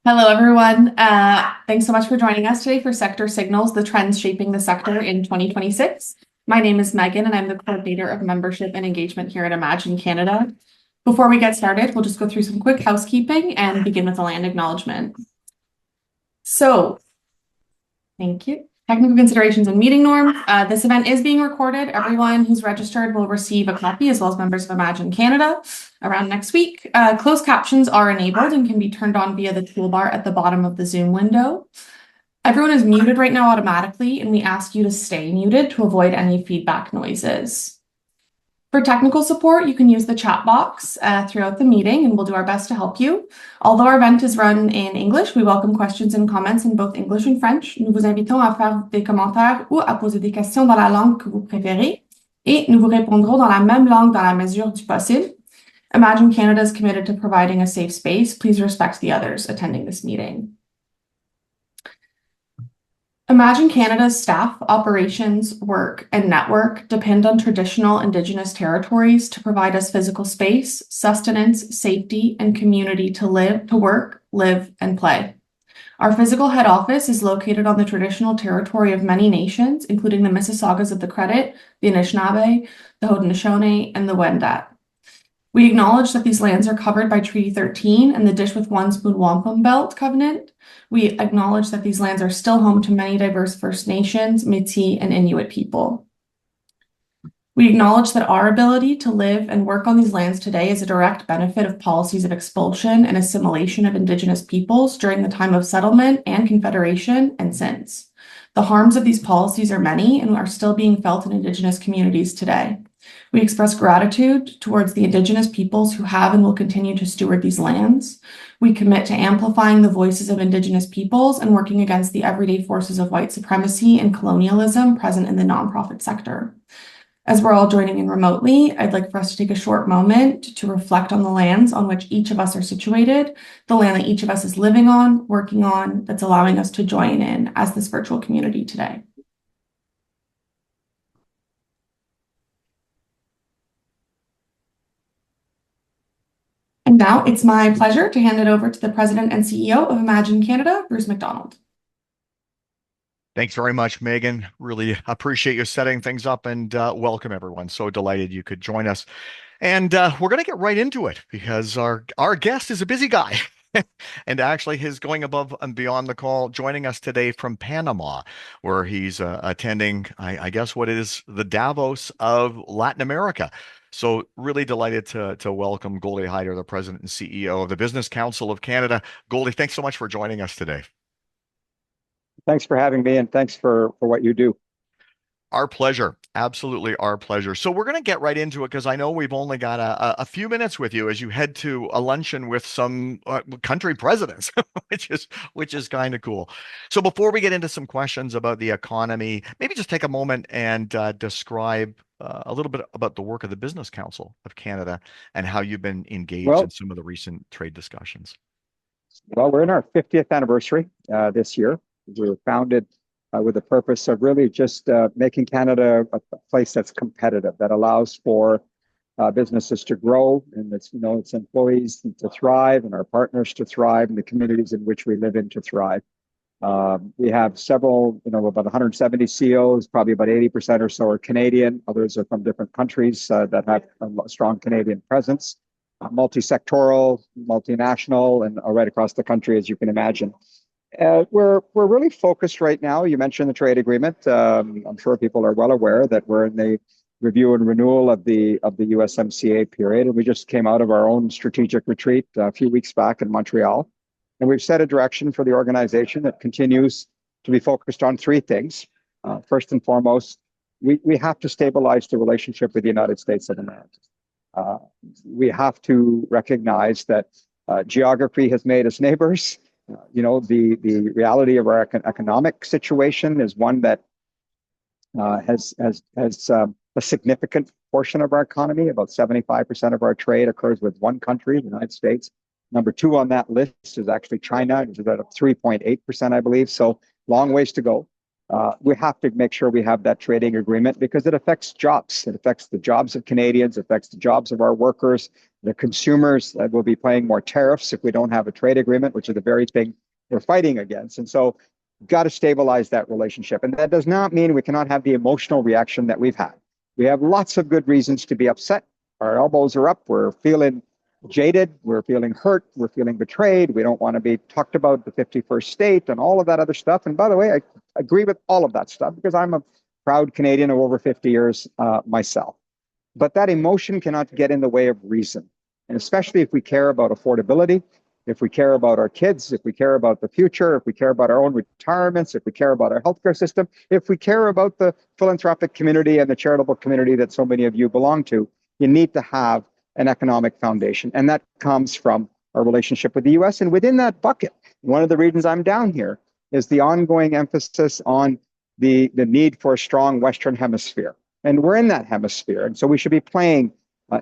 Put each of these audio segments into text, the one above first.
Hello, everyone. Thanks so much for joining us today for Sector Signals, the trends shaping the sector in 2026. My name is Megan, and I'm the coordinator of membership and engagement here at Imagine Canada. Before we get started, we'll just go through some quick housekeeping and begin with a land acknowledgement. So, thank you. Technical considerations and meeting norms. This event is being recorded. Everyone who's registered will receive a copy, as well as members of Imagine Canada, around next week. Closed captions are enabled and can be turned on via the toolbar at the bottom of the Zoom window. Everyone is muted right now automatically, and we ask you to stay muted to avoid any feedback noises. For technical support, you can use the chat box throughout the meeting, and we'll do our best to help you. Although our event is run in English, we welcome questions and comments in both English and French. Nous vous invitons à faire des commentaires ou à poser des questions dans la langue que vous préférez, et nous vous répondrons dans la même langue dans la mesure du possible. Imagine Canada is committed to providing a safe space. Please respect the others attending this meeting. Imagine Canada's staff, operations, work, and network depend on traditional Indigenous territories to provide us physical space, sustenance, safety, and community to live, to work, live, and play. Our physical head office is located on the traditional territory of many nations, including the Mississaugas of the Credit, the Anishinaabe, the Haudenosaunee, and the Wendat. We acknowledge that these lands are covered by Treaty 13 and the Dish with One Spoon Wampum Belt Covenant. We acknowledge that these lands are still home to many diverse First Nations, Métis, and Inuit people. We acknowledge that our ability to live and work on these lands today is a direct benefit of policies of expulsion and assimilation of Indigenous peoples during the time of settlement and confederation and since. The harms of these policies are many and are still being felt in Indigenous communities today. We express gratitude towards the Indigenous peoples who have and will continue to steward these lands. We commit to amplifying the voices of Indigenous peoples and working against the everyday forces of white supremacy and colonialism present in the nonprofit sector. As we're all joining in remotely, I'd like for us to take a short moment to reflect on the lands on which each of us are situated, the land that each of us is living on, working on, that's allowing us to join in as this virtual community today. And now it's my pleasure to hand it over to the President and CEO of Imagine Canada, Bruce MacDonald. Thanks very much, Megan. Really appreciate you setting things up, and welcome everyone. So delighted you could join us. And we're going to get right into it because our guest is a busy guy. And actually he's going above and beyond the call, joining us today from Panama, where he's attending, I guess what is the Davos of Latin America. So really delighted to welcome Goldy Hyder, the President and CEO of the Business Council of Canada. Goldy, thanks so much for joining us today. Thanks for having me, and thanks for what you do. Our pleasure. Absolutely our pleasure. So we're going to get right into it because I know we've only got a few minutes with you as you head to a luncheon with some country presidents, which is kind of cool. So before we get into some questions about the economy, maybe just take a moment and describe a little bit about the work of the Business Council of Canada and how you've been engaged in some of the recent trade discussions. Well, we're in our 50th anniversary this year. We were founded with the purpose of really just making Canada a place that's competitive, that allows for businesses to grow and its employees to thrive and our partners to thrive and the communities in which we live in to thrive. We have several, about 170 CEOs, probably about 80% or so are Canadian. Others are from different countries that have a strong Canadian presence, multi-sectoral, multinational, and right across the country, as you can imagine. We're really focused right now. You mentioned the trade agreement. I'm sure people are well aware that we're in the review and renewal of the USMCA period, and we just came out of our own strategic retreat a few weeks back in Montreal, and we've set a direction for the organization that continues to be focused on three things. First and foremost, we have to stabilize the relationship with the United States of America. We have to recognize that geography has made us neighbors. The reality of our economic situation is one that has a significant portion of our economy. About 75% of our trade occurs with one country, the United States. Number two on that list is actually China, which is at 3.8%, I believe. So long ways to go. We have to make sure we have that trading agreement because it affects jobs. It affects the jobs of Canadians, it affects the jobs of our workers, the consumers that will be paying more tariffs if we don't have a trade agreement, which is the very thing we're fighting against. And so, got to stabilize that relationship. And that does not mean we cannot have the emotional reaction that we've had. We have lots of good reasons to be upset. Our elbows are up. We're feeling jaded. We're feeling hurt. We're feeling betrayed. We don't want to be talked about the 51st state and all of that other stuff. And by the way, I agree with all of that stuff because I'm a proud Canadian of over 50 years myself. But that emotion cannot get in the way of reason. And especially if we care about affordability, if we care about our kids, if we care about the future, if we care about our own retirements, if we care about our healthcare system, if we care about the philanthropic community and the charitable community that so many of you belong to, you need to have an economic foundation. And that comes from our relationship with the US. And within that bucket, one of the reasons I'm down here is the ongoing emphasis on the need for a strong Western hemisphere. And we're in that hemisphere. And so we should be playing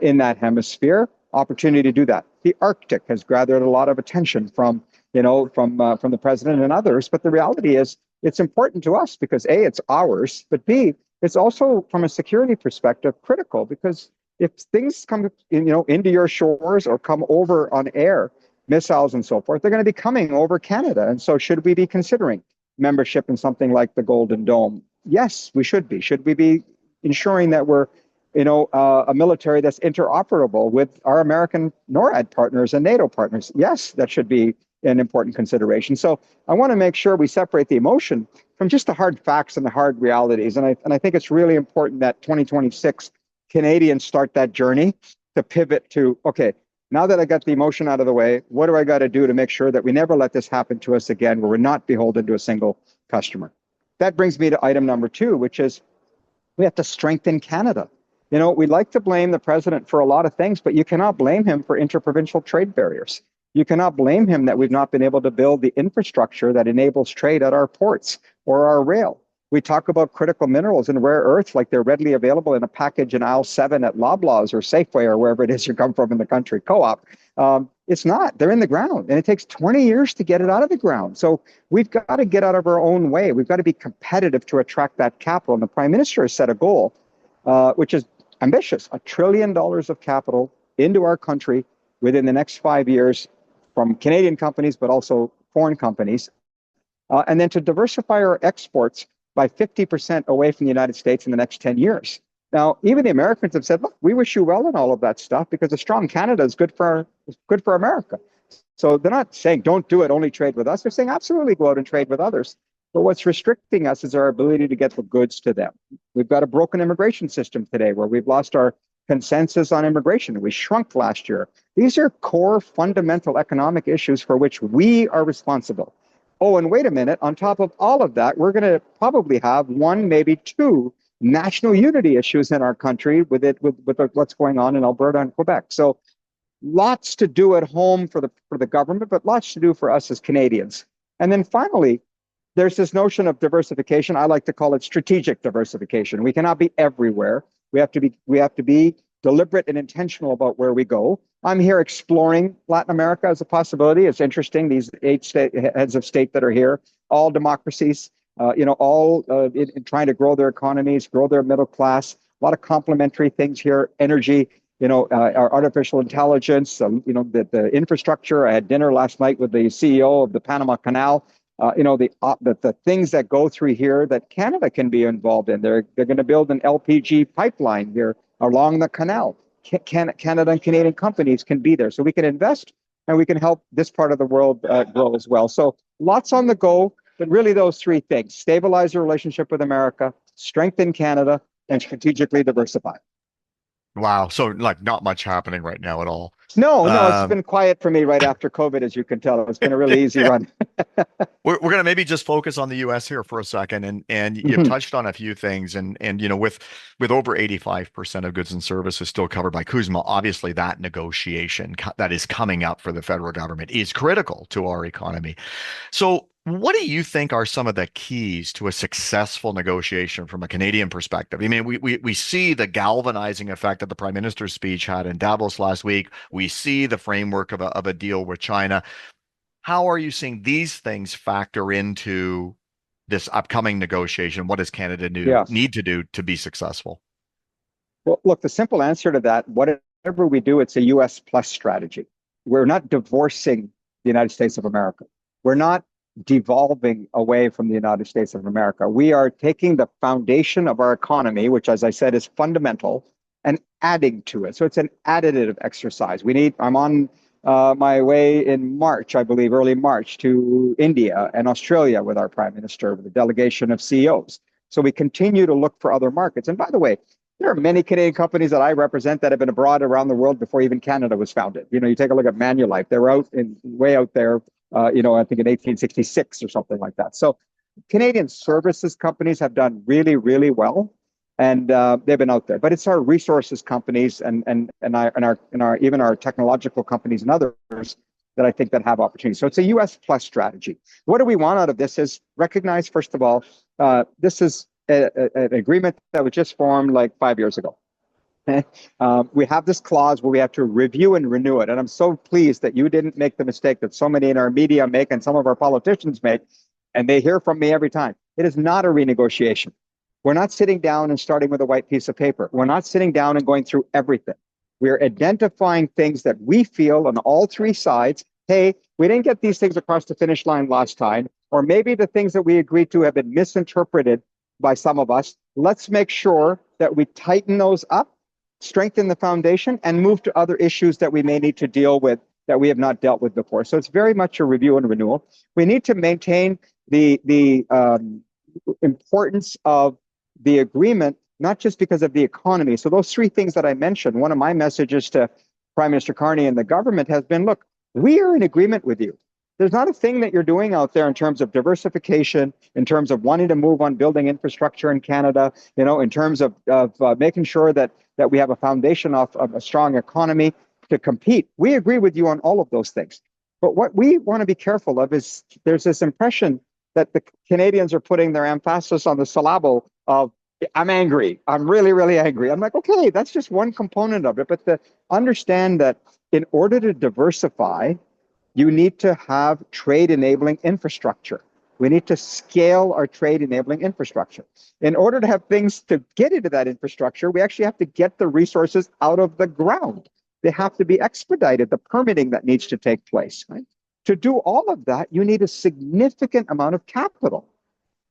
in that hemisphere, opportunity to do that. The Arctic has gathered a lot of attention from the president and others. But the reality is it's important to us because A, it's ours, but B, it's also from a security perspective critical because if things come into your shores or come over on air, missiles and so forth, they're going to be coming over Canada. And so should we be considering membership in something like the Golden Dome? Yes, we should be. Should we be ensuring that we're a military that's interoperable with our American NORAD partners and NATO partners? Yes, that should be an important consideration. So I want to make sure we separate the emotion from just the hard facts and the hard realities. And I think it's really important that 2026 Canadians start that journey to pivot to, okay, now that I got the emotion out of the way, what do I got to do to make sure that we never let this happen to us again, where we're not beholden to a single customer? That brings me to item number 2, which is we have to strengthen Canada. We like to blame the president for a lot of things, but you cannot blame him for interprovincial trade barriers. You cannot blame him that we've not been able to build the infrastructure that enables trade at our ports or our rail. We talk about critical minerals and rare earths like they're readily available in a package in aisle 7 at Loblaws or Safeway or wherever it is you come from in the country, co-op. It's not. They're in the ground, and it takes 20 years to get it out of the ground. So we've got to get out of our own way. We've got to be competitive to attract that capital. And the Prime Minister has set a goal, which is ambitious, $1 trillion of capital into our country within the next 5 years from Canadian companies, but also foreign companies. And then to diversify our exports by 50% away from the United States in the next 10 years. Now, even the Americans have said, look, we wish you well in all of that stuff because a strong Canada is good for America. So they're not saying don't do it, only trade with us. They're saying absolutely go out and trade with others. But what's restricting us is our ability to get the goods to them. We've got a broken immigration system today where we've lost our consensus on immigration. We shrunk last year. These are core fundamental economic issues for which we are responsible. Oh, and wait a minute. On top of all of that, we're going to probably have 1, maybe 2 national unity issues in our country with what's going on in Alberta and Quebec. So lots to do at home for the government, but lots to do for us as Canadians. And then finally, there's this notion of diversification. I like to call it strategic diversification. We cannot be everywhere. We have to be deliberate and intentional about where we go. I'm here exploring Latin America as a possibility. It's interesting. These 8 heads of state that are here, all democracies, all trying to grow their economies, grow their middle class. A lot of complementary things here. Energy, our artificial intelligence, the infrastructure. I had dinner last night with the CEO of the Panama Canal. The things that go through here that Canada can be involved in. They're going to build an LPG pipeline here along the canal. Canada and Canadian companies can be there. So we can invest and we can help this part of the world grow as well. So lots on the go, but really those 3 things: stabilize your relationship with America, strengthen Canada, and strategically diversify. Wow. So not much happening right now at all. No, it's been quiet for me right after COVID, as you can tell. It's been a really easy run. We're going to maybe just focus on the U.S. here for a second, and you've touched on a few things, and with over 85% of goods and services still covered by CUSMA, obviously that negotiation that is coming up for the federal government is critical to our economy. So, what do you think are some of the keys to a successful negotiation from a Canadian perspective? I mean, we see the galvanizing effect that the Prime Minister's speech had in Davos last week. We see the framework of a deal with China. How are you seeing these things factor into this upcoming negotiation? What does Canada Yeah. need to do to be successful? Well, look, the simple answer to that, whatever we do, it's a US plus strategy. We're not divorcing the United States of America. We're not devolving away from the United States of America. We are taking the foundation of our economy, which, as I said, is fundamental, and adding to it. So it's an additive exercise. I'm on my way in March, I believe, early March, to India and Australia with our Prime Minister, with a delegation of CEOs. So we continue to look for other markets. And by the way, there are many Canadian companies that I represent that have been abroad around the world before even Canada was founded. You take a look at Manulife; they were way out there. I think in 1866 or something like that. So Canadian services companies have done really, really well, and they've been out there. But it's our resources companies and our even our technological companies and others that I think that have opportunities. So it's a US plus strategy. What do we want out of this? Is recognize, first of all, this is an agreement that was just formed like 5 years ago. We have this clause where we have to review and renew it. And I'm so pleased that you didn't make the mistake that so many in our media make and some of our politicians make, and they hear from me every time. It is not a renegotiation. We're not sitting down and starting with a white piece of paper. We're not sitting down and going through everything. We're identifying things that we feel on all three sides. Hey, we didn't get these things across the finish line last time, or maybe the things that we agreed to have been misinterpreted by some of us. Let's make sure that we tighten those up, strengthen the foundation, and move to other issues that we may need to deal with that we have not dealt with before. So it's very much a review and renewal. We need to maintain the importance of the agreement, not just because of the economy. So those three things that I mentioned, one of my messages to Prime Minister Carney and the government has been, look, we are in agreement with you. There's not a thing that you're doing out there in terms of diversification, in terms of wanting to move on building infrastructure in Canada, in terms of making sure that we have a foundation of a strong economy to compete. We agree with you on all of those things. But what we want to be careful of is there's this impression that the Canadians are putting their emphasis on the syllable of, I'm angry. I'm really, really angry. I'm like, okay, that's just one component of it. But to understand that in order to diversify, you need to have trade enabling infrastructure. We need to scale our trade enabling infrastructure. In order to have things to get into that infrastructure, we actually have to get the resources out of the ground. They have to be expedited, the permitting that needs to take place. Right? To do all of that, you need a significant amount of capital.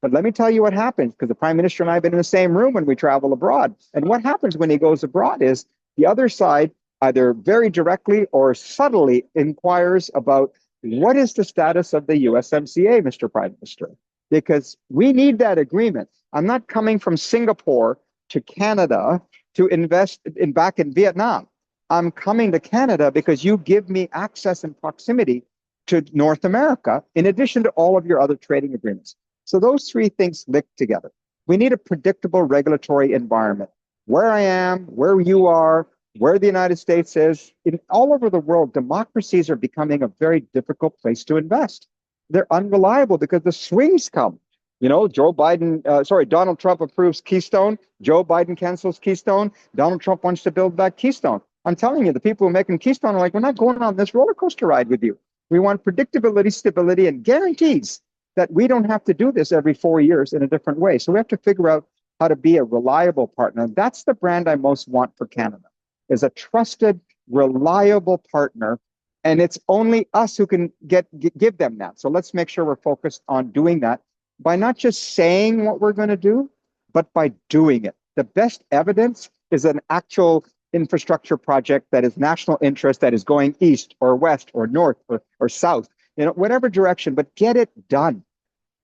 But let me tell you what happens, because the Prime Minister and I have been in the same room when we travel abroad. And what happens when he goes abroad is the other side either very directly or subtly inquires about what is the status of the USMCA, Mr. Prime Minister? Because we need that agreement. I'm not coming from Singapore to Canada to invest back in Vietnam. I'm coming to Canada because you give me access and proximity to North America, in addition to all of your other trading agreements. So those three things link together. We need a predictable regulatory environment. Where I am, where you are, where the United States is, all over the world, democracies are becoming a very difficult place to invest. They're unreliable because the swings come. Donald Trump approves Keystone. Joe Biden cancels Keystone. Donald Trump wants to build back Keystone. I'm telling you, the people who are making Keystone are like, we're not going on this roller coaster ride with you. We want predictability, stability, and guarantees that we don't have to do this every 4 years in a different way. So we have to figure out how to be a reliable partner. And that's the brand I most want for Canada, is a trusted, reliable partner. And it's only us who can give them that. So let's make sure we're focused on doing that by not just saying what we're going to do, but by doing it. The best evidence is an actual infrastructure project that is national interest, that is going east or west or north or south, whatever direction, but get it done.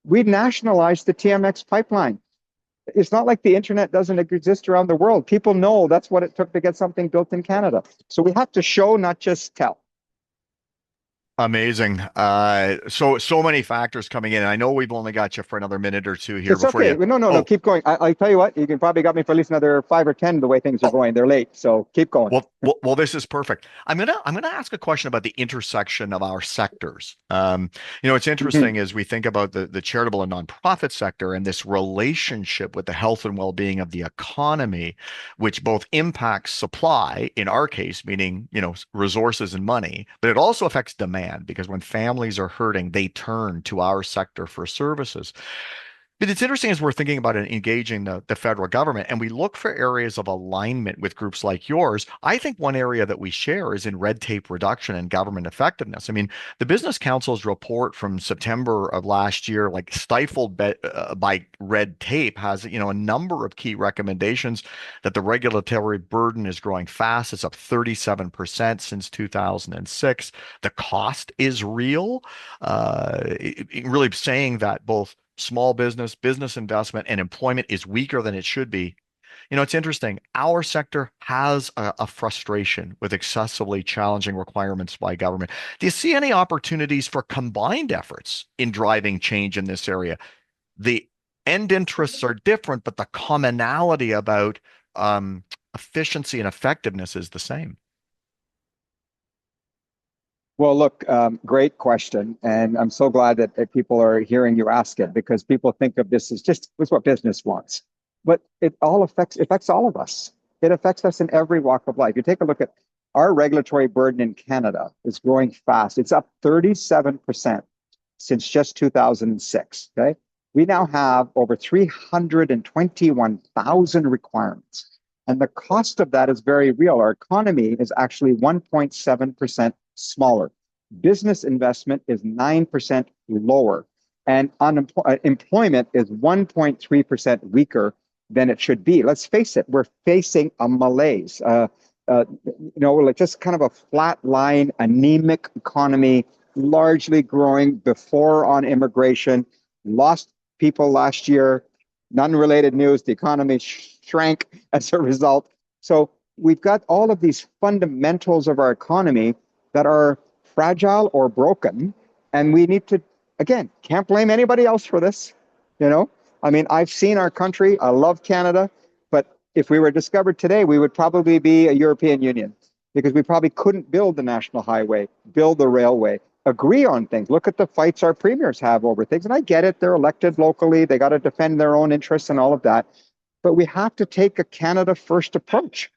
We nationalized the TMX pipeline. It's not like the internet doesn't exist around the world. People know that's what it took to get something built in Canada. So we have to show, not just tell. Amazing. So many factors coming in. I know we've only got you for another minute or two here It's before okay. you. No, keep going. I'll tell you what, you can probably got me for at least another 5 or 10 the way things are going. They're late, so keep going. Well, this is perfect. I'm gonna ask a question about the intersection of our sectors. It's interesting as we think about the charitable and nonprofit sector and this relationship with the health and well-being of the economy, which both impacts supply, in our case, meaning, resources and money, but it also affects demand, because when families are hurting, they turn to our sector for services. But it's interesting as we're thinking about engaging the federal government and we look for areas of alignment with groups like yours. I think one area that we share is in red tape reduction and government effectiveness. I mean, the Business Council's report from September of last year, like stifled by red tape, has, a number of key recommendations that the regulatory burden is growing fast. It's up 37% since 2006. The cost is real, really saying that both small business, business investment, and employment is weaker than it should be. It's interesting. Our sector has a frustration with excessively challenging requirements by government. Do you see any opportunities for combined efforts in driving change in this area? The end interests are different, but the commonality about efficiency and effectiveness is the same. Well, look, great question. And I'm so glad that people are hearing you ask it, because people think of this as just it's what business wants. But it all affects all of us. It affects us in every walk of life. You take a look at our regulatory burden in Canada is growing fast. It's up 37% since just 2006. Okay. We now have over 321,000 requirements. And the cost of that is very real. Our economy is actually 1.7% smaller. Business investment is 9% lower. And employment is 1.3% weaker than it should be. Let's face it, we're facing a malaise. Like just kind of a flat line, anemic economy, largely growing before on immigration, lost people last year, non-related news, the economy shrank as a result. So we've got all of these fundamentals of our economy that are fragile or broken. And we need to, again, can't blame anybody else for this. I mean, I've seen our country. I love Canada. But if we were discovered today, we would probably be a European Union, because we probably couldn't build the national highway, build the railway, agree on things. Look at the fights our premiers have over things. And I get it. They're elected locally. They got to defend their own interests and all of that. But we have to take a Canada first approach.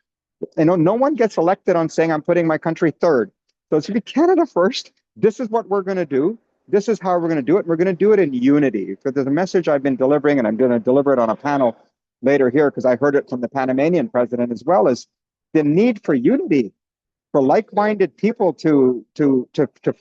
No one gets elected on saying, I'm putting my country third. So it's to be Canada first. This is what we're going to do. This is how we're going to do it. We're going to do it in unity. Because there's a message I've been delivering, and I'm going to deliver it on a panel later here, because I heard it from the Panamanian president as well, is the need for unity, for like-minded people to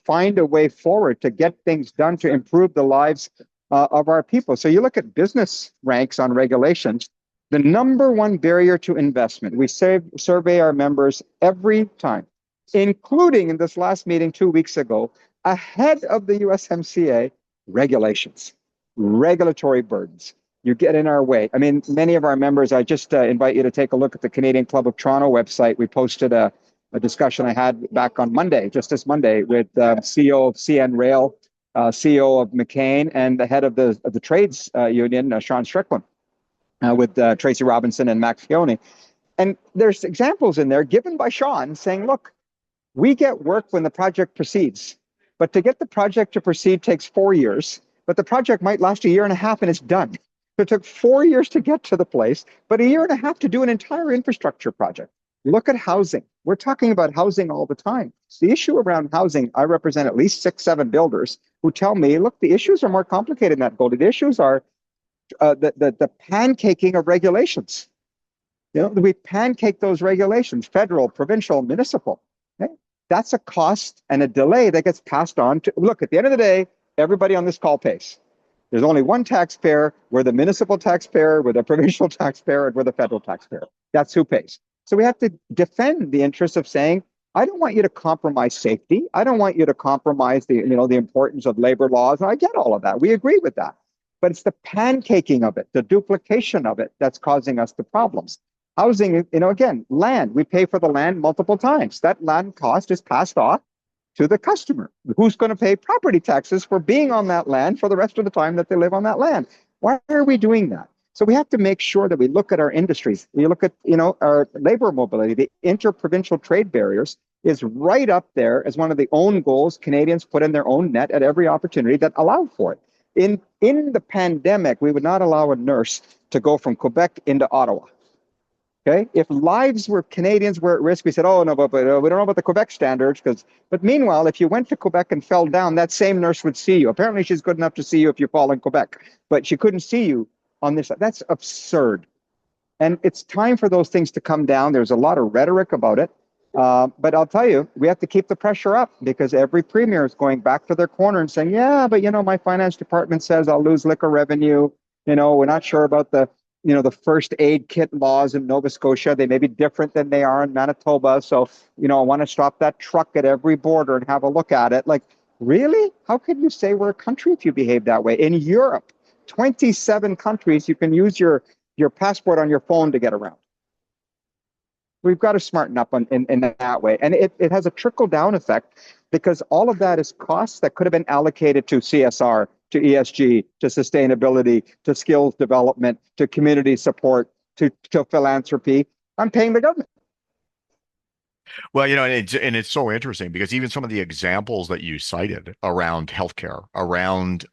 find a way forward, to get things done, to improve the lives of our people. So you look at business ranks on regulations, the number one barrier to investment. We survey our members every time, including in this last meeting 2 weeks ago, ahead of the USMCA, regulations, regulatory burdens. You get in our way. I mean, many of our members, I just invite you to take a look at the Canadian Club of Toronto website. We posted a discussion I had back on Monday, just this Monday, with CEO of CN Rail, CEO of McCain, and the head of the trades union, Sean Strickland, with Tracy Robinson and Max Keone. And there's examples in there given by Sean saying, look, we get work when the project proceeds, but to get the project to proceed takes 4 years, but the project might last a year and a half and it's done. So it took 4 years to get to the place, but a year and a half to do an entire infrastructure project. Look at housing. We're talking about housing all the time. The issue around housing, I represent at least 6, 7 builders who tell me, look, the issues are more complicated than that, Goldy. The issues are the pancaking of regulations. We pancake those regulations, federal, provincial, municipal. Okay? That's a cost and a delay that gets passed on to, look, at the end of the day, everybody on this call pays. There's only one taxpayer. We're the municipal taxpayer, we're the provincial taxpayer, and we're the federal taxpayer. That's who pays. So we have to defend the interest of saying, I don't want you to compromise safety. I don't want you to compromise the importance of labor laws. And I get all of that. We agree with that. But it's the pancaking of it, the duplication of it, that's causing us the problems. Housing, again, land. We pay for the land multiple times. That land cost is passed off to the customer, who's going to pay property taxes for being on that land for the rest of the time that they live on that land. Why are we doing that? So we have to make sure that we look at our industries. You look at, our labor mobility, the interprovincial trade barriers is right up there as one of the own goals Canadians put in their own net at every opportunity that allow for it. In the pandemic, we would not allow a nurse to go from Quebec into Ottawa. Okay, if Canadians were at risk, we said, "Oh no, but we don't know about the Quebec standards." But meanwhile, if you went to Quebec and fell down, that same nurse would see you. Apparently, she's good enough to see you if you fall in Quebec, but she couldn't see you on this. That's absurd, and it's time for those things to come down. There's a lot of rhetoric about it, but I'll tell you, we have to keep the pressure up because every premier is going back to their corner and saying, "Yeah, but my finance department says I'll lose liquor revenue. We're not sure about the first aid kit laws in Nova Scotia. They may be different than they are in Manitoba. So, I want to stop that truck at every border and have a look at it." Like, really? How can you say we're a country if you behave that way? In Europe, 27 countries, you can use your passport on your phone to get around. We've got to smarten up in that way. And it has a trickle down effect because all of that is costs that could have been allocated to CSR, to ESG, to sustainability, to skills development, to community support, to philanthropy. I'm paying the government. Well, and it's so interesting because even some of the examples that you cited around healthcare, around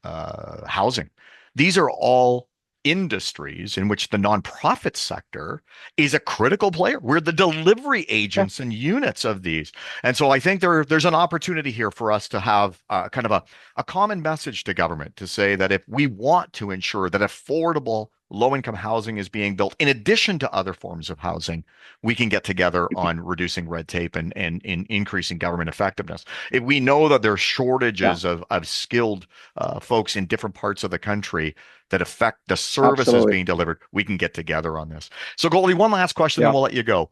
housing, these are all industries in which the nonprofit sector is a critical player. We're the delivery agents and units of these. And so I think there's an opportunity here for us to have kind of a common message to government to say that if we want to ensure that affordable low-income housing is being built in addition to other forms of housing, we can get together on reducing red tape and in increasing government effectiveness. If we know that there's shortages of skilled folks in different parts of the country that affect the services Absolutely. being delivered, we can get together on this. So, Goldie, one last question, then we'll let you go.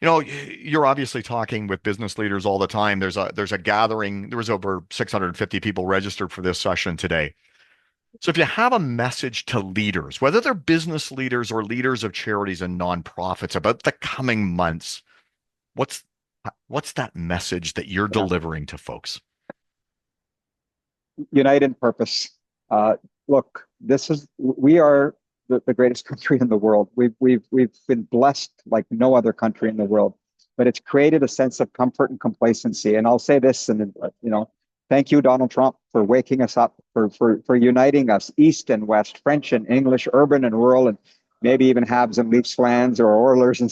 You're obviously talking with business leaders all the time. There's a gathering. There was over 650 people registered for this session today. So if you have a message to leaders, whether they're business leaders or leaders of charities and nonprofits about the coming months, what's that message that you're delivering to folks? Unite in purpose. Look, we are the greatest country in the world. We've been blessed like no other country in the world, but it's created a sense of comfort and complacency. And I'll say this, and thank you, Donald Trump, for waking us up, for uniting us, East and West, French and English, urban and rural, and maybe even Habs and Leafs fans or Oilers and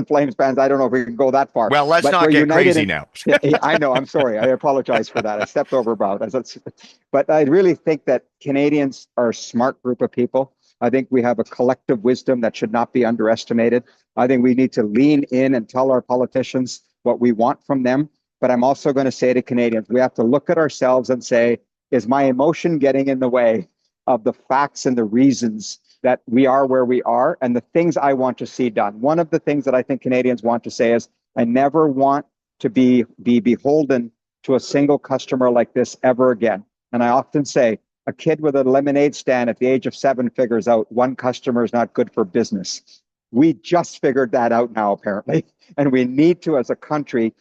Flames fans. I don't know if we can go that far. Well, let's not get crazy now. I know. I'm sorry. I apologize for that. I stepped over bounds. But I really think that Canadians are a smart group of people. I think we have a collective wisdom that should not be underestimated. I think we need to lean in and tell our politicians what we want from them. But I'm also going to say to Canadians, we have to look at ourselves and say, is my emotion getting in the way of the facts and the reasons that we are where we are and the things I want to see done? One of the things that I think Canadians want to say is, I never want to be beholden to a single customer like this ever again. And I often say, a kid with a lemonade stand at the age of 7 figures out one customer is not good for business. We just figured that out now, apparently. And we need to, as a country,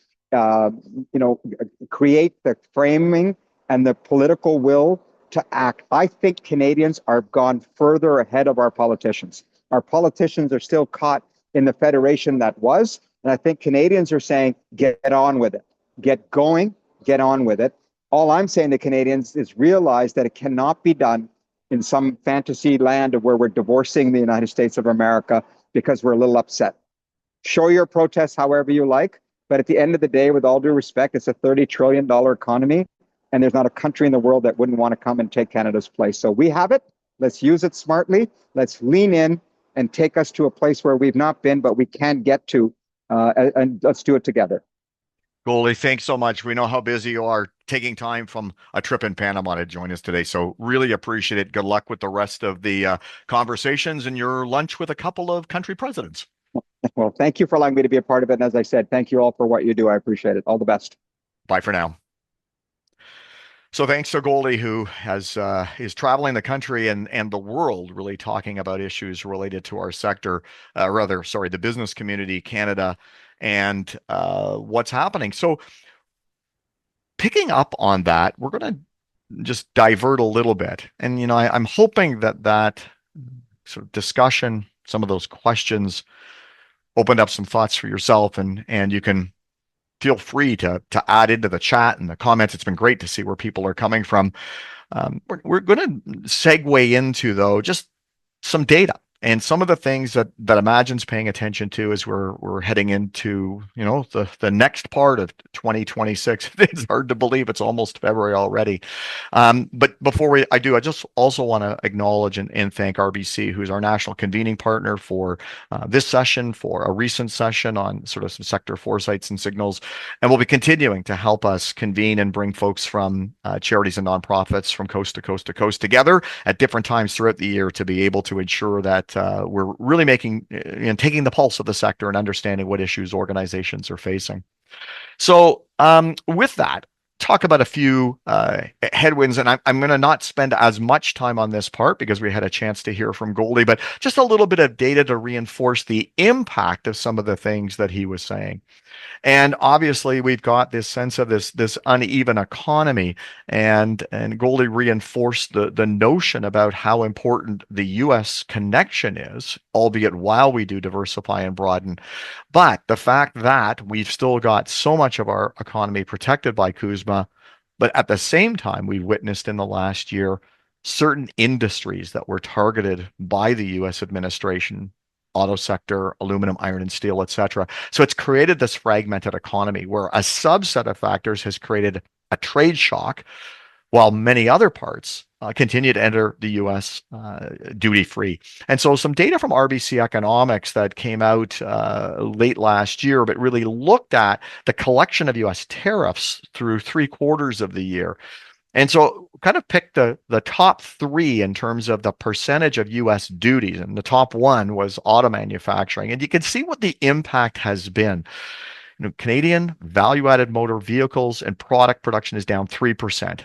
create the framing and the political will to act. I think Canadians are gone further ahead of our politicians. Our politicians are still caught in the federation that was. And I think Canadians are saying, get on with it, get going, get on with it. All I'm saying to Canadians is realize that it cannot be done in some fantasy land of where we're divorcing the United States of America because we're a little upset. Show your protests however you like. But at the end of the day, with all due respect, it's a $30 trillion economy. And there's not a country in the world that wouldn't want to come and take Canada's place. So we have it. Let's use it smartly. Let's lean in and take us to a place where we've not been, but we can get to. And let's do it together. Goldie, thanks so much. We know how busy you are taking time from a trip in Panama to join us today. So really appreciate it. Good luck with the rest of the conversations and your lunch with a couple of country presidents. Well, thank you for allowing me to be a part of it. And as I said, thank you all for what you do. I appreciate it. All the best. Bye for now. So thanks to Goldy, who is traveling the country and the world, really talking about issues related to our sector, the business community, Canada, and what's happening. So picking up on that, we're going to just divert a little bit. And, I'm hoping that sort of discussion, some of those questions opened up some thoughts for yourself, and you can feel free to add into the chat and the comments. It's been great to see where people are coming from. We're going to segue into, though, just some data And some of the things that Imagine's paying attention to as we're heading into, the next part of 2026. It's hard to believe it's almost February already. But before I just also want to acknowledge and thank RBC, who's our national convening partner for this session, for a recent session on sort of some sector foresights and signals. And we'll be continuing to help us convene and bring folks from charities and nonprofits from coast to coast to coast together at different times throughout the year to be able to ensure that we're really taking the pulse of the sector and understanding what issues organizations are facing. So with that, talk about a few headwinds, and I'm going to not spend as much time on this part because we had a chance to hear from Goldy, but just a little bit of data to reinforce the impact of some of the things that he was saying. And obviously, we've got this sense of this uneven economy, and Goldy reinforced the notion about how important the U.S. connection is, albeit while we do diversify and broaden. But the fact that we've still got so much of our economy protected by CUSMA, but at the same time, we've witnessed in the last year certain industries that were targeted by the U.S. administration, auto sector, aluminum, iron, and steel, et cetera. So it's created this fragmented economy where a subset of factors has created a trade shock, while many other parts continue to enter the U.S. Duty-free. And so some data from RBC Economics that came out late last year, but really looked at the collection of U.S. tariffs through 3/4 of the year. And so kind of picked the top three in terms of the percentage of U.S. duties. And the top one was auto manufacturing. And you can see what the impact has been. Canadian value-added motor vehicles and product production is down 3%.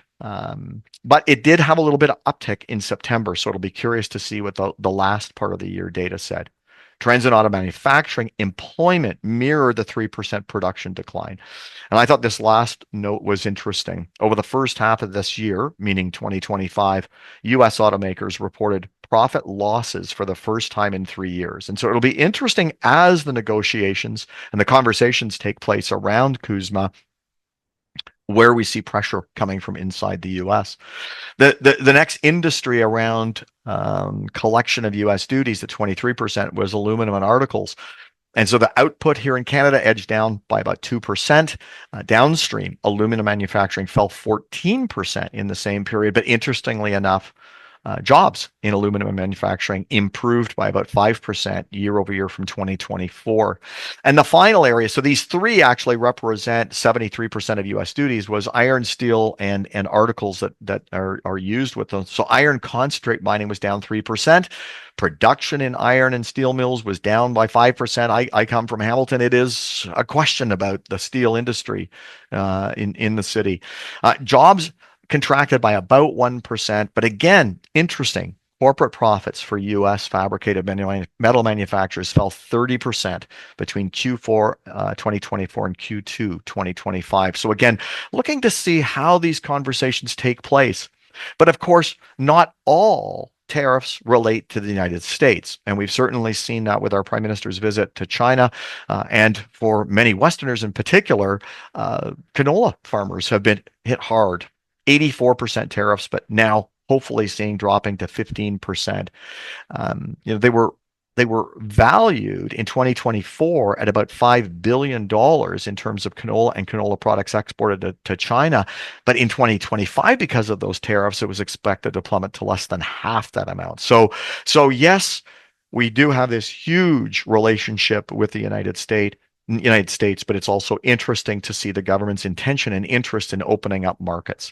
But it did have a little bit of uptick in September. So it'll be curious to see what the last part of the year data said. Trends in auto manufacturing employment mirror the 3% production decline. And I thought this last note was interesting. Over the first half of this year, meaning 2025, U.S. automakers reported profit losses for the first time in 3 years. And so it'll be interesting as the negotiations and the conversations take place around CUSMA, where we see pressure coming from inside the U.S. The next industry around collection of U.S. duties at 23% was aluminum and articles. And so the output here in Canada edged down by about 2%. Downstream, aluminum manufacturing fell 14% in the same period. But interestingly enough, jobs in aluminum manufacturing improved by about 5% year over year from 2024. And the final area, so these three actually represent 73% of U.S. duties, was iron, steel, and articles that are used with them. So iron concentrate mining was down 3%. Production in iron and steel mills was down by 5%. I come from Hamilton. It is a question about the steel industry in the city. Jobs contracted by about 1%. But again, interesting. Corporate profits for U.S. fabricated metal manufacturers fell 30% between Q4 2024 and Q2 2025. So again, looking to see how these conversations take place. But of course, not all tariffs relate to the United States. And we've certainly seen that with our Prime Minister's visit to China. And for many Westerners in particular, canola farmers have been hit hard. 84% tariffs, but now hopefully seeing dropping to 15%. They were valued in 2024 at about $5 billion in terms of canola and canola products exported to China. But in 2025, because of those tariffs, it was expected to plummet to less than half that amount. So yes, we do have this huge relationship with the United States, but it's also interesting to see the government's intention and interest in opening up markets.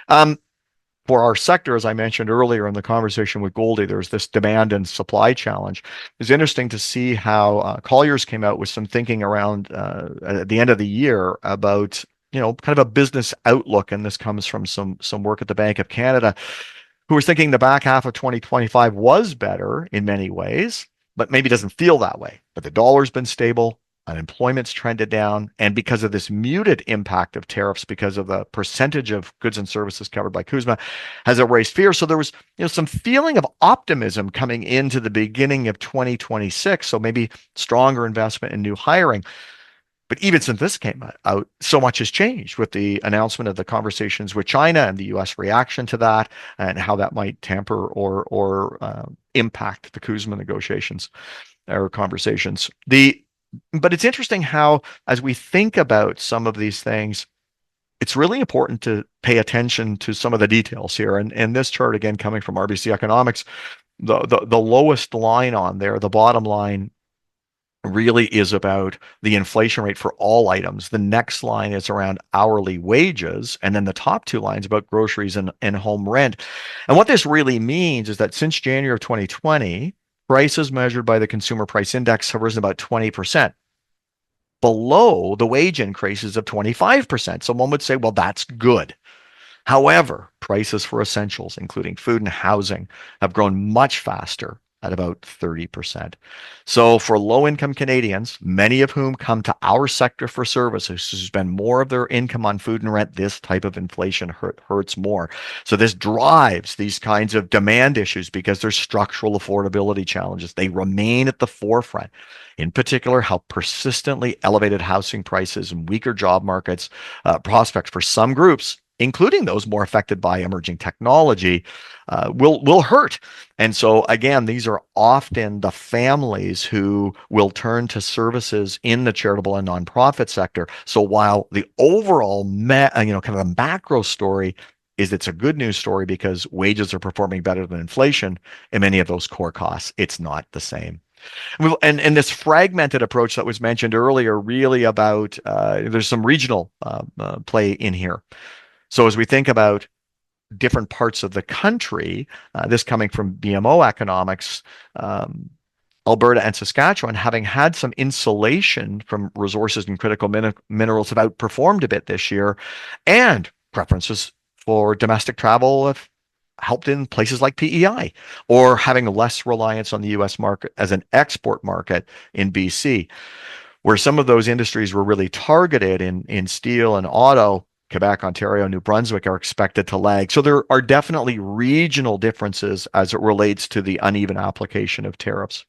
For our sector, as I mentioned earlier in the conversation with Goldy, there's this demand and supply challenge. It's interesting to see how Colliers came out with some thinking around at the end of the year about kind of a business outlook, and this comes from some work at the Bank of Canada, who was thinking the back half of 2025 was better in many ways, but maybe doesn't feel that way. But the dollar's been stable. Unemployment's trended down, and because of this muted impact of tariffs, because of the percentage of goods and services covered by CUSMA, has erased fear. So there was, some feeling of optimism coming into the beginning of 2026. So maybe stronger investment in new hiring. But even since this came out, so much has changed with the announcement of the conversations with China and the U.S. reaction to that, and how that might tamper or impact the Kuzma negotiations or conversations. But it's interesting how, as we think about some of these things, it's really important to pay attention to some of the details here. And this chart, again, coming from RBC Economics, the lowest line on there, the bottom line, really is about the inflation rate for all items. The next line is around hourly wages, and then the top two lines about groceries and home rent. And what this really means is that since January of 2020, prices measured by the Consumer Price Index have risen about 20%, below the wage increases of 25%. So one would say, well, that's good. However, prices for essentials, including food and housing, have grown much faster at about 30%. So for low-income Canadians, many of whom come to our sector for services, who spend more of their income on food and rent, this type of inflation hurts more. So this drives these kinds of demand issues because there's structural affordability challenges. They remain at the forefront. In particular, how persistently elevated housing prices and weaker job markets prospects for some groups, including those more affected by emerging technology, will hurt. And so again, these are often the families who will turn to services in the charitable and nonprofit sector. So while the overall, kind of the macro story is it's a good news story because wages are performing better than inflation in many of those core costs, it's not the same. And this fragmented approach that was mentioned earlier, really about there's some regional play in here. So as we think about different parts of the country, this coming from BMO economics, Alberta and Saskatchewan, having had some insulation from resources and critical minerals, have outperformed a bit this year, and preferences for domestic travel have helped in places like PEI, or having less reliance on the US market as an export market in BC, where some of those industries were really targeted in steel and auto. Quebec, Ontario, New Brunswick are expected to lag. So there are definitely regional differences as it relates to the uneven application of tariffs.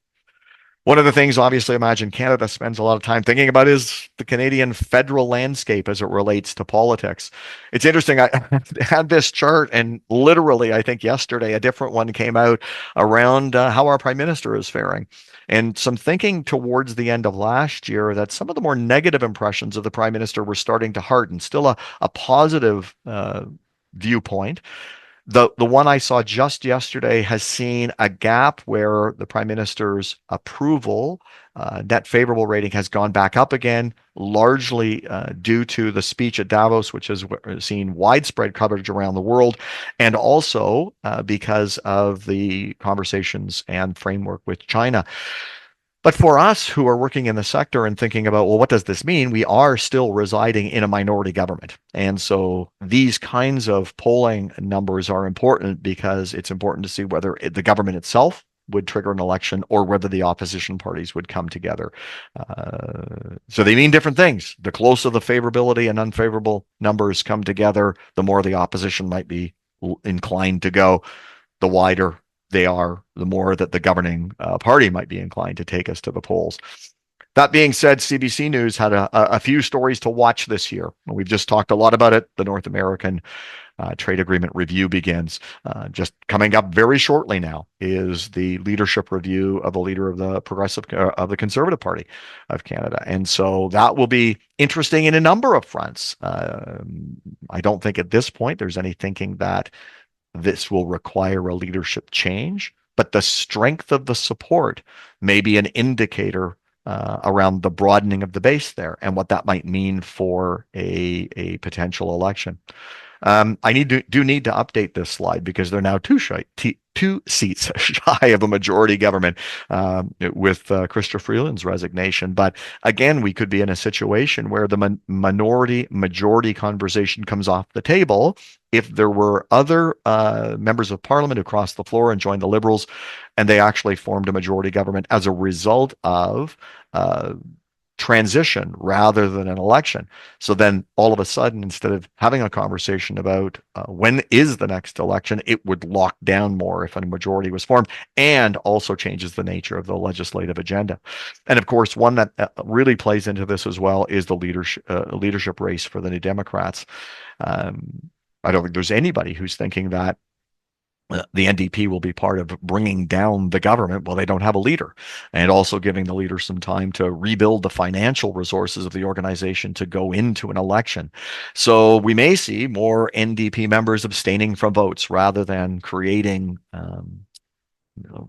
One of the things, obviously, Imagine Canada spends a lot of time thinking about is the Canadian federal landscape as it relates to politics. It's interesting. I had this chart, and literally, I think yesterday, a different one came out around how our prime minister is faring. And some thinking towards the end of last year that some of the more negative impressions of the prime minister were starting to harden. Still a positive viewpoint. The one I saw just yesterday has seen a gap where the prime minister's approval, net favorable rating, has gone back up again, largely due to the speech at Davos, which has seen widespread coverage around the world, and also because of the conversations and framework with China. But for us who are working in the sector and thinking about, well, what does this mean? We are still residing in a minority government. And so these kinds of polling numbers are important because it's important to see whether the government itself would trigger an election or whether the opposition parties would come together. So they mean different things. The closer the favorability and unfavorable numbers come together, the more the opposition might be inclined to go. The wider they are, the more that the governing party might be inclined to take us to the polls. That being said, CBC News had a few stories to watch this year. We've just talked a lot about it. The North American trade agreement review begins. Just coming up very shortly now is the leadership review of the leader of the Conservative Party of Canada. And so that will be interesting in a number of fronts. I don't think at this point there's any thinking that this will require a leadership change, but the strength of the support may be an indicator around the broadening of the base there and what that might mean for a potential election. I need to update this slide because they're now two seats shy of a majority government with Chrystia Freeland's resignation. But again, we could be in a situation where the minority-majority conversation comes off the table if there were other members of parliament who crossed the floor and joined the Liberals, and they actually formed a majority government as a result of transition rather than an election. So then all of a sudden, instead of having a conversation about when is the next election, it would lock down more if a majority was formed, and also changes the nature of the legislative agenda. And of course, one that really plays into this as well is the leadership race for the New Democrats. I don't think there's anybody who's thinking that the NDP will be part of bringing down the government. Well, they don't have a leader, and also giving the leader some time to rebuild the financial resources of the organization to go into an election. So we may see more NDP members abstaining from votes rather than creating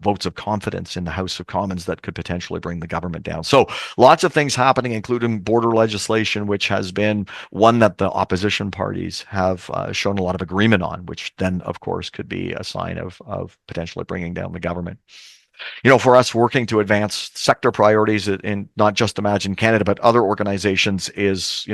votes of confidence in the House of Commons that could potentially bring the government down. So lots of things happening, including border legislation, which has been one that the opposition parties have shown a lot of agreement on, which then, of course, could be a sign of potentially bringing down the government. For us, working to advance sector priorities in not just Imagine Canada, but other organizations is,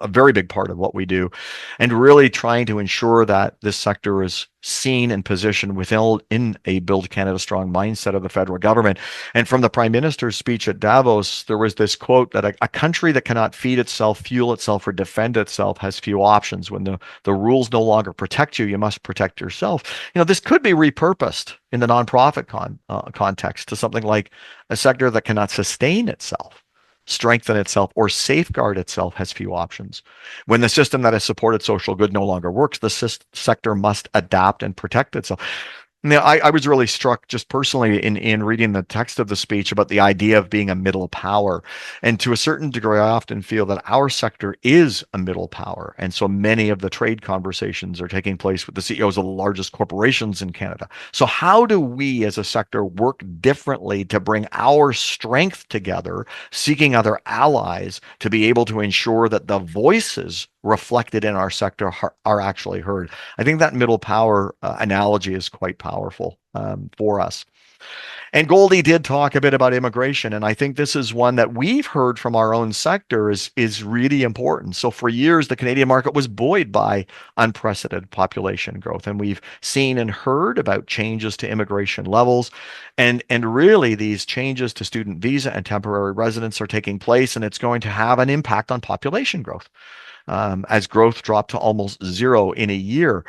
a very big part of what we do, and really trying to ensure that this sector is seen and positioned within a Build Canada Strong mindset of the federal government. And from the Prime Minister's speech at Davos, there was this quote that a country that cannot feed itself, fuel itself, or defend itself has few options. When the rules no longer protect you, you must protect yourself. This could be repurposed in the nonprofit context to something like a sector that cannot sustain itself, strengthen itself, or safeguard itself has few options. When the system that has supported social good no longer works, the sector must adapt and protect itself. Now, I was really struck just personally in reading the text of the speech about the idea of being a middle power. And to a certain degree, I often feel that our sector is a middle power. And so many of the trade conversations are taking place with the CEOs of the largest corporations in Canada. So how do we as a sector work differently to bring our strength together, seeking other allies to be able to ensure that the voices reflected in our sector are actually heard? I think that middle power analogy is quite powerful for us. And Goldy did talk a bit about immigration, and I think this is one that we've heard from our own sector is really important. So for years, the Canadian market was buoyed by unprecedented population growth, and we've seen and heard about changes to immigration levels, and really these changes to student visa and temporary residence are taking place, and it's going to have an impact on population growth. As growth dropped to almost zero in a year.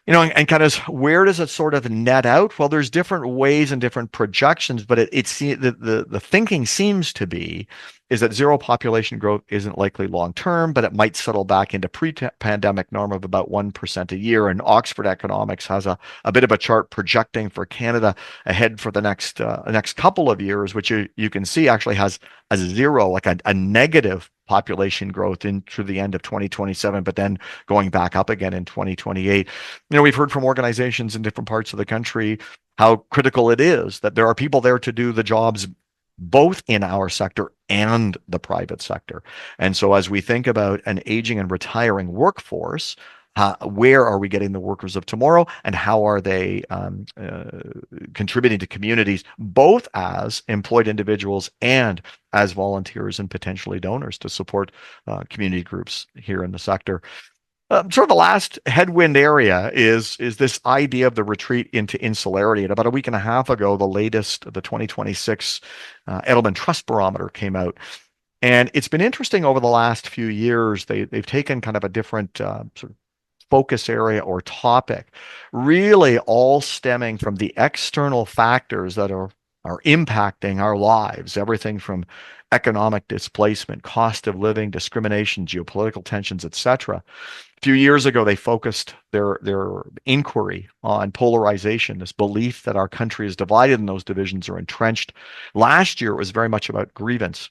And kind of where does it sort of net out? Well, there's different ways and different projections, but the thinking seems to be is that zero population growth isn't likely long term, but it might settle back into pre-pandemic norm of about 1% a year. And Oxford Economics has a bit of a chart projecting for Canada ahead for the next couple of years, which you can see actually has a zero, like a negative population growth in through the end of 2027, but then going back up again in 2028. We've heard from organizations in different parts of the country how critical it is that there are people there to do the jobs both in our sector and the private sector. And so as we think about an aging and retiring workforce, where are we getting the workers of tomorrow, and how are they contributing to communities, both as employed individuals and as volunteers and potentially donors to support community groups here in the sector? Sort of the last headwind area is this idea of the retreat into insularity. And about a week and a half ago, the 2026 Edelman Trust Barometer came out. And it's been interesting over the last few years. They've taken kind of a different sort of focus area or topic, really all stemming from the external factors that are impacting our lives, everything from economic displacement, cost of living, discrimination, geopolitical tensions, etc. A few years ago, they focused their inquiry on polarization, this belief that our country is divided and those divisions are entrenched. Last year, it was very much about grievance,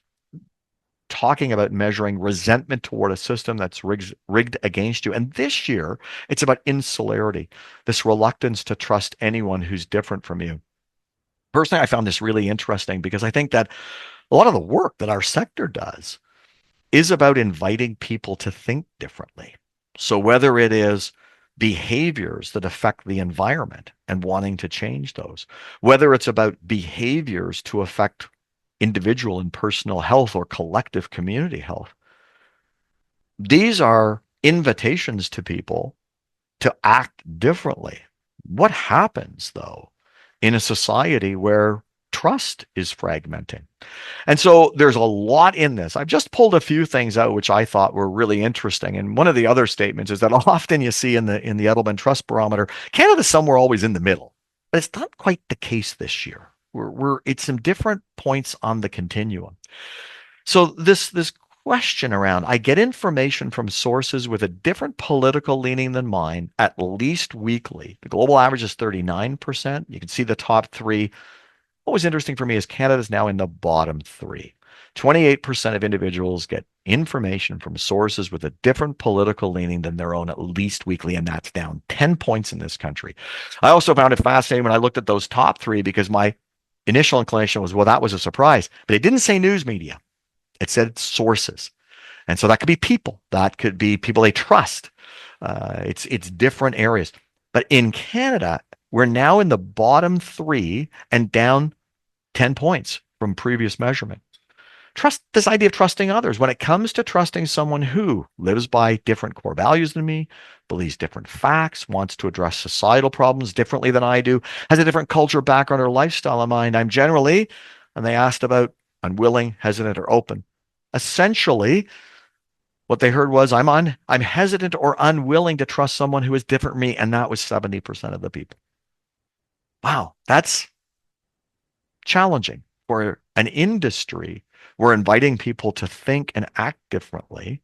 talking about measuring resentment toward a system that's rigged against you. And this year, it's about insularity, this reluctance to trust anyone who's different from you. Personally, I found this really interesting because I think that a lot of the work that our sector does is about inviting people to think differently. So whether it is behaviors that affect the environment and wanting to change those, whether it's about behaviors to affect individual and personal health or collective community health, these are invitations to people to act differently. What happens, though, in a society where trust is fragmenting. And so there's a lot in this. I've just pulled a few things out which I thought were really interesting. And one of the other statements is that often you see in the Edelman Trust Barometer, Canada's somewhere always in the middle. But it's not quite the case this year. It's some different points on the continuum. So this question around, I get information from sources with a different political leaning than mine at least weekly. The global average is 39%. You can see the top three. What was interesting for me is Canada's now in the bottom three. 28% of individuals get information from sources with a different political leaning than their own at least weekly, and that's down 10 points in this country. I also found it fascinating when I looked at those top three because my initial inclination was, well, that was a surprise. But it didn't say news media. It said sources. And so that could be people. That could be people they trust. It's different areas. But in Canada, we're now in the bottom three and down 10 points from previous measurement. Trust, this idea of trusting others. When it comes to trusting someone who lives by different core values than me, believes different facts, wants to address societal problems differently than I do, has a different culture, background, or lifestyle in mind, I'm generally, and they asked about unwilling, hesitant, or open. Essentially, what they heard was, I'm hesitant or unwilling to trust someone who is different from me, and that was 70% of the people. Wow, that's challenging for an industry where inviting people to think and act differently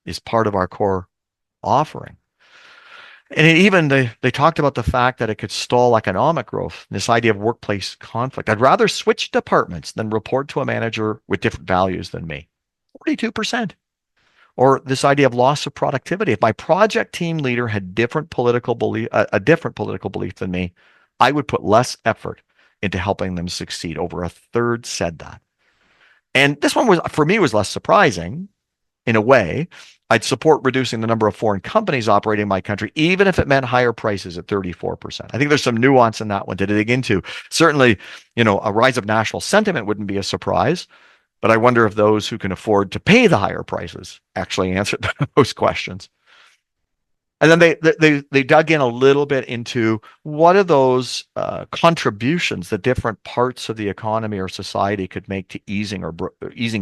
is part of our core offering. And even they talked about the fact that it could stall economic growth, this idea of workplace conflict. I'd rather switch departments than report to a manager with different values than me. 42%. Or this idea of loss of productivity. If my project team leader had a different political belief than me, I would put less effort into helping them succeed. Over a third said that. And this one was, for me, was less surprising in a way. I'd support reducing the number of foreign companies operating in my country, even if it meant higher prices at 34%. I think there's some nuance in that one to dig into. Certainly, a rise of national sentiment wouldn't be a surprise, but I wonder if those who can afford to pay the higher prices actually answered those questions. And then they dug in a little bit into what are those contributions that different parts of the economy or society could make to easing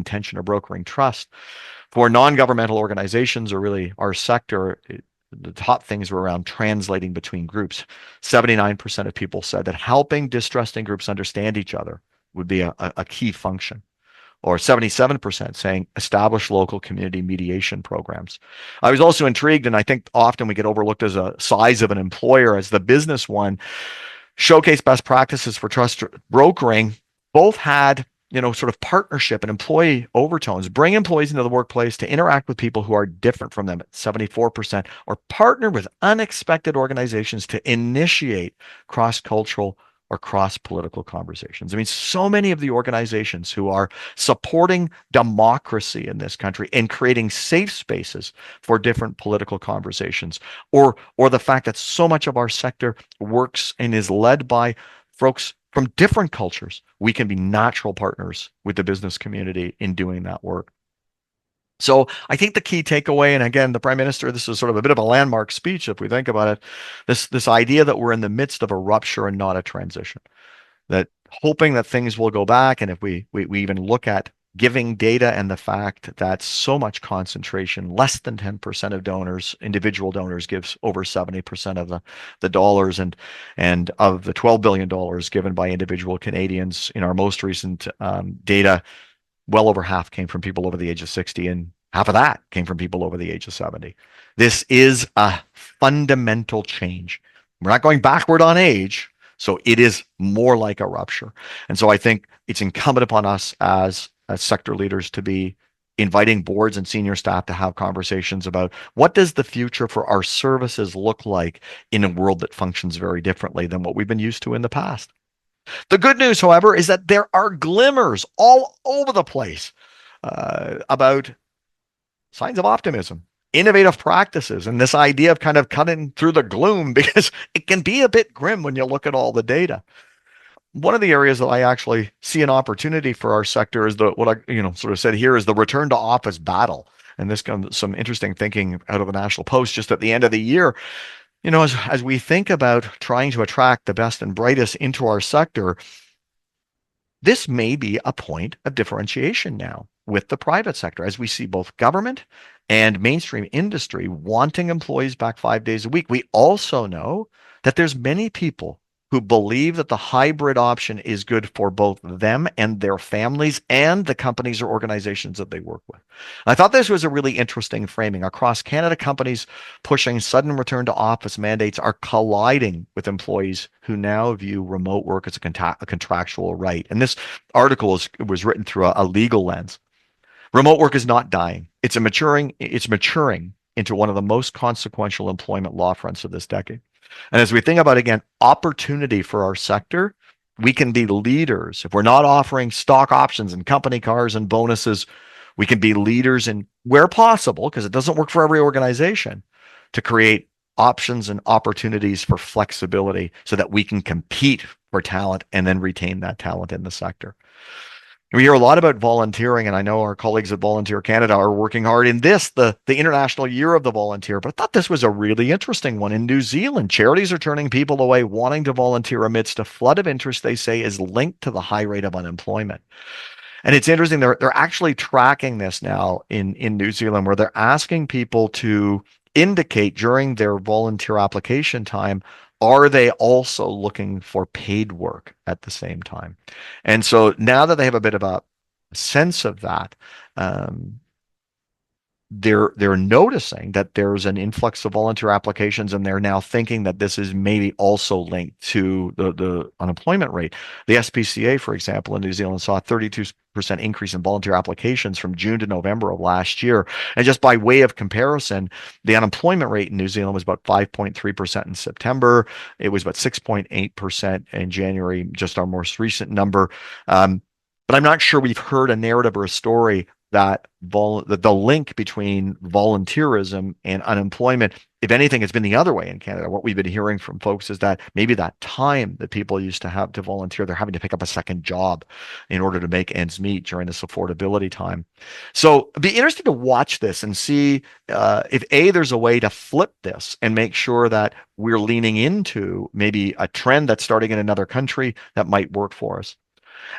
tension or brokering trust. For non-governmental organizations, or really our sector, the top things were around translating between groups. 79% of people said that helping distrusting groups understand each other would be a key function. Or 77% saying establish local community mediation programs. I was also intrigued, and I think often we get overlooked as a size of an employer, as the business one, showcase best practices for trust brokering. Both had, sort of partnership and employee overtones. Bring employees into the workplace to interact with people who are different from them at 74%, or partner with unexpected organizations to initiate cross-cultural or cross-political conversations. I mean, so many of the organizations who are supporting democracy in this country and creating safe spaces for different political conversations, or the fact that so much of our sector works and is led by folks from different cultures, we can be natural partners with the business community in doing that work. So I think the key takeaway, and again, the Prime Minister, this is sort of a bit of a landmark speech if we think about it, this idea that we're in the midst of a rupture and not a transition, that hoping that things will go back. And if we even look at giving data and the fact that so much concentration, less than 10% of donors, individual donors, gives over 70% of the dollars, and of the $12 billion given by individual Canadians in our most recent data, well over half came from people over the age of 60, and half of that came from people over the age of 70. This is a fundamental change. We're not going backward on age, so it is more like a rupture. And so I think it's incumbent upon us as sector leaders to be inviting boards and senior staff to have conversations about what does the future for our services look like in a world that functions very differently than what we've been used to in the past. The good news, however, is that there are glimmers all over the place about signs of optimism, innovative practices, and this idea of kind of cutting through the gloom, because it can be a bit grim when you look at all the data. One of the areas that I actually see an opportunity for our sector is what I sort of said here is the return to office battle. And this comes some interesting thinking out of the National Post just at the end of the year. As we think about trying to attract the best and brightest into our sector, this may be a point of differentiation now with the private sector, as we see both government and mainstream industry wanting employees back 5 days a week. We also know that there's many people who believe that the hybrid option is good for both them and their families and the companies or organizations that they work with. I thought this was a really interesting framing. Across Canada, companies pushing sudden return to office mandates are colliding with employees who now view remote work as a contractual right. And this article was written through a legal lens. Remote work is not dying. It's maturing into one of the most consequential employment law fronts of this decade. And as we think about, again, opportunity for our sector, we can be leaders. If we're not offering stock options and company cars and bonuses, we can be leaders in, where possible, because it doesn't work for every organization, to create options and opportunities for flexibility so that we can compete for talent and then retain that talent in the sector. We hear a lot about volunteering, and I know our colleagues at Volunteer Canada are working hard in this, the International Year of the Volunteer. But I thought this was a really interesting one. In New Zealand, charities are turning people away wanting to volunteer amidst a flood of interest they say is linked to the high rate of unemployment. And it's interesting, they're actually tracking this now in New Zealand, where they're asking people to indicate during their volunteer application time, are they also looking for paid work at the same time? And so now that they have a bit of a sense of that, they're noticing that there's an influx of volunteer applications, and they're now thinking that this is maybe also linked to the unemployment rate. The SPCA, for example, in New Zealand saw a 32% increase in volunteer applications from June to November of last year. And just by way of comparison, the unemployment rate in New Zealand was about 5.3% in September. It was about 6.8% in January, just our most recent number. But I'm not sure we've heard a narrative or a story that the link between volunteerism and unemployment, if anything, has been the other way in Canada. What we've been hearing from folks is that maybe that time that people used to have to volunteer, they're having to pick up a second job in order to make ends meet during this affordability time. So it'd be interesting to watch this and see if there's a way to flip this and make sure that we're leaning into maybe a trend that's starting in another country that might work for us.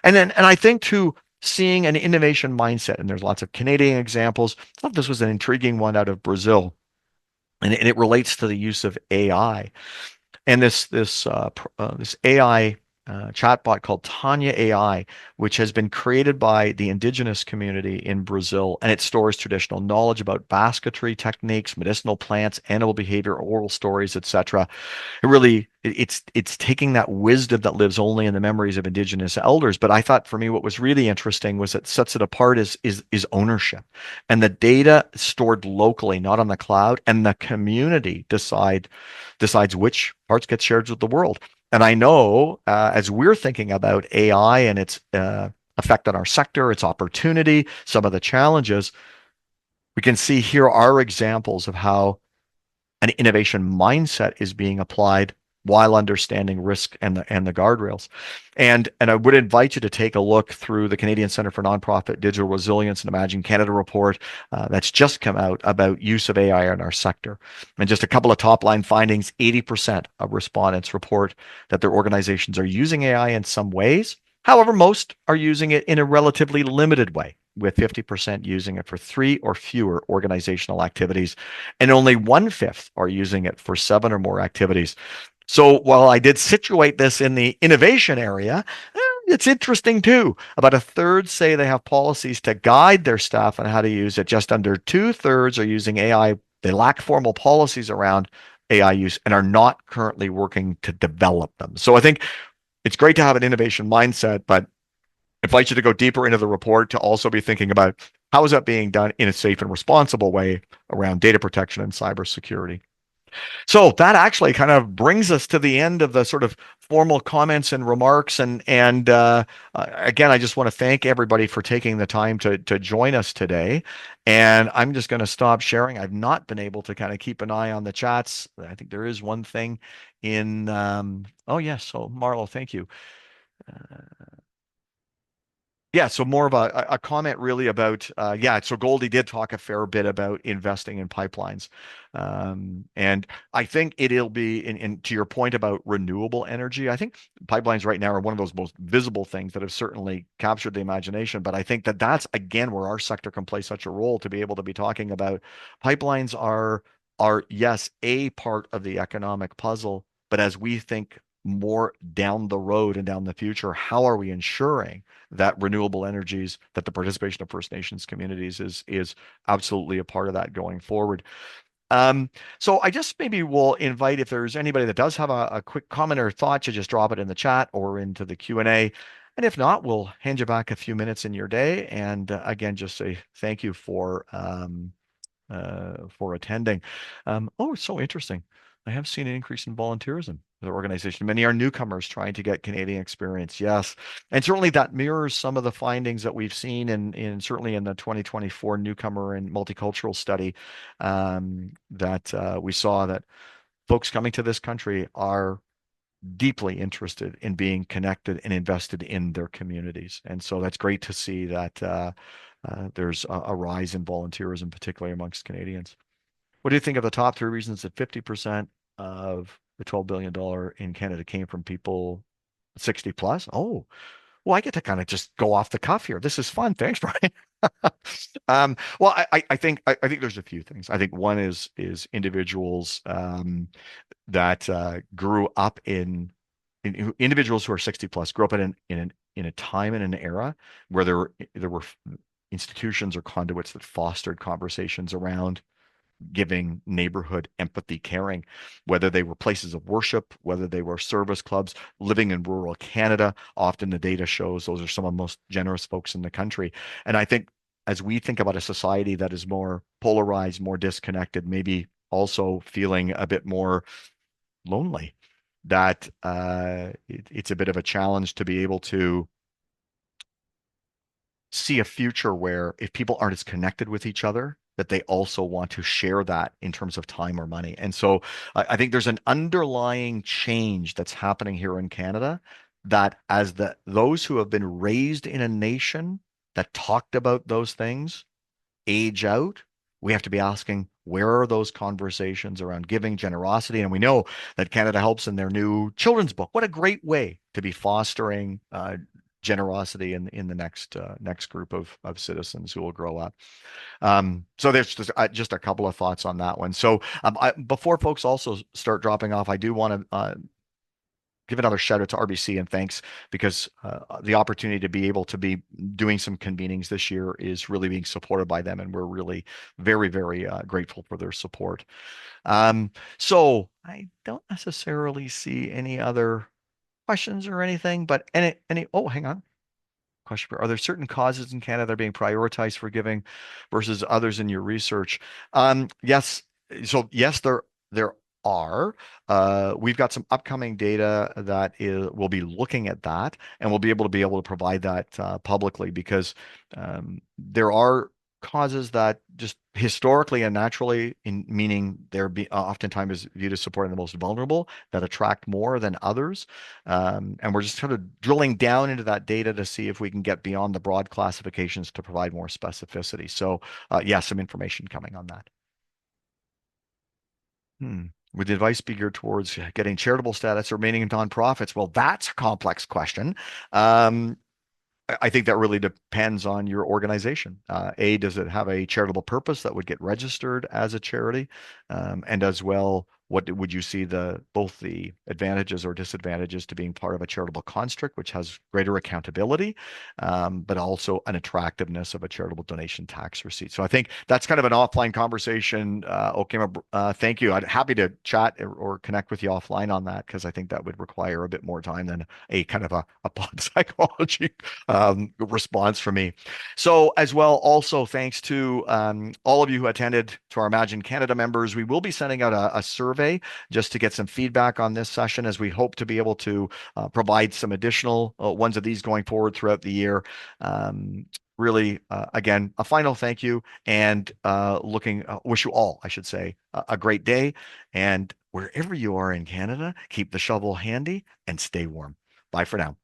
And I think too, seeing an innovation mindset, and there's lots of Canadian examples. I thought this was an intriguing one out of Brazil, and it relates to the use of AI. And this AI chatbot called Tanya AI, which has been created by the indigenous community in Brazil, and it stores traditional knowledge about basketry techniques, medicinal plants, animal behavior, oral stories, etc. It's taking that wisdom that lives only in the memories of indigenous elders. But I thought, for me, what was really interesting was that sets it apart is ownership, and the data stored locally, not on the cloud, and the community decides which parts get shared with the world. And I know, as we're thinking about AI and its effect on our sector, its opportunity, some of the challenges, we can see here are examples of how an innovation mindset is being applied while understanding risk and the guardrails. And I would invite you to take a look through the Canadian Centre for Nonprofit Digital Resilience and Imagine Canada report that's just come out about use of AI in our sector. And just a couple of top line findings: 80% of respondents report that their organizations are using AI in some ways. However, most are using it in a relatively limited way, with 50% using it for 3 or fewer organizational activities, and only 1/5 are using it for 7 or more activities. So while I did situate this in the innovation area, it's interesting too. About a third say they have policies to guide their staff on how to use it. Just under 2/3 are using AI. They lack formal policies around AI use and are not currently working to develop them. So I think it's great to have an innovation mindset, but I invite you to go deeper into the report to also be thinking about how is that being done in a safe and responsible way around data protection and cybersecurity. So that actually kind of brings us to the end of the sort of formal comments and remarks. And again, I just want to thank everybody for taking the time to join us today. And I'm just going to stop sharing. I've not been able to kind of keep an eye on the chats. I think there is one thing in, oh yes, so Marlo, thank you. Yeah, so more of a comment really about yeah, so Goldie did talk a fair bit about investing in pipelines. And I think it'll be in to your point about renewable energy, I think pipelines right now are one of those most visible things that have certainly captured the imagination. But I think that that's again where our sector can play such a role to be able to be talking about pipelines are yes, a part of the economic puzzle, but as we think more down the road and down the future, how are we ensuring that renewable energies, that the participation of First Nations communities is absolutely a part of that going forward. Um, so I just maybe will invite if there's anybody that does have a quick comment or thought, to just drop it in the chat or into the Q&A. And if not, we'll hand you back a few minutes in your day. And again, just say thank you for attending. Oh, it's so interesting. I have seen an increase in volunteerism in the organization. Many are newcomers trying to get Canadian experience. Yes. And certainly that mirrors some of the findings that we've seen in certainly in the 2024 newcomer and multicultural study, that we saw that folks coming to this country are deeply interested in being connected and invested in their communities. And so that's great to see that there's a rise in volunteerism, particularly amongst Canadians. What do you think of the top three reasons that 50% of the $12 billion in Canada came from people 60 plus? Oh, well, I get to kind of just go off the cuff here. This is fun. Thanks, Brian. Well, I think there's a few things. I think one is individuals that grew up individuals who are 60 plus grew up in a time and an era where there were institutions or conduits that fostered conversations around giving, neighborhood, empathy, caring, whether they were places of worship, whether they were service clubs, living in rural Canada. Often the data shows those are some of the most generous folks in the country. And I think as we think about a society that is more polarized, more disconnected, maybe also feeling a bit more lonely, that it's a bit of a challenge to be able to see a future where if people aren't as connected with each other, that they also want to share that in terms of time or money. And so I think there's an underlying change that's happening here in Canada, that as those who have been raised in a nation that talked about those things age out, we have to be asking, where are those conversations around giving, generosity? And we know that Canada Helps in their new children's book. What a great way to be fostering generosity in the next group of citizens who will grow up. So there's just a couple of thoughts on that one. So before folks also start dropping off, I do want to give another shout out to RBC and thanks, because the opportunity to be able to be doing some convenings this year is really being supported by them, and we're really very, very grateful for their support. So I don't necessarily see any other questions or anything, but oh, hang on. Question: are there certain causes in Canada that are being prioritized for giving versus others in your research? Yes. So yes, there are. We've got some upcoming data that will be looking at that, and we'll be able to provide that publicly, because there are causes that just historically and naturally, in meaning they're oftentimes viewed as supporting the most vulnerable, that attract more than others. And we're just sort of drilling down into that data to see if we can get beyond the broad classifications to provide more specificity. So yeah, some information coming on that. Would the advice be geared towards getting charitable status or remaining in nonprofits? Well, that's a complex question. I think that really depends on your organization. Does it have a charitable purpose that would get registered as a charity? And as well, what would you see both the advantages or disadvantages to being part of a charitable construct, which has greater accountability, but also an attractiveness of a charitable donation tax receipt? So I think that's kind of an offline conversation. Okay, thank you. I'd happy to chat or connect with you offline on that, because I think that would require a bit more time than a kind of a pod psychology response from me. So as well, also thanks to all of you who attended, to our Imagine Canada members. We will be sending out a survey just to get some feedback on this session, as we hope to be able to provide some additional ones of these going forward throughout the year. Really, again, a final thank you, and wish you all, I should say, a great day. And wherever you are in Canada, keep the shovel handy and stay warm. Bye for now.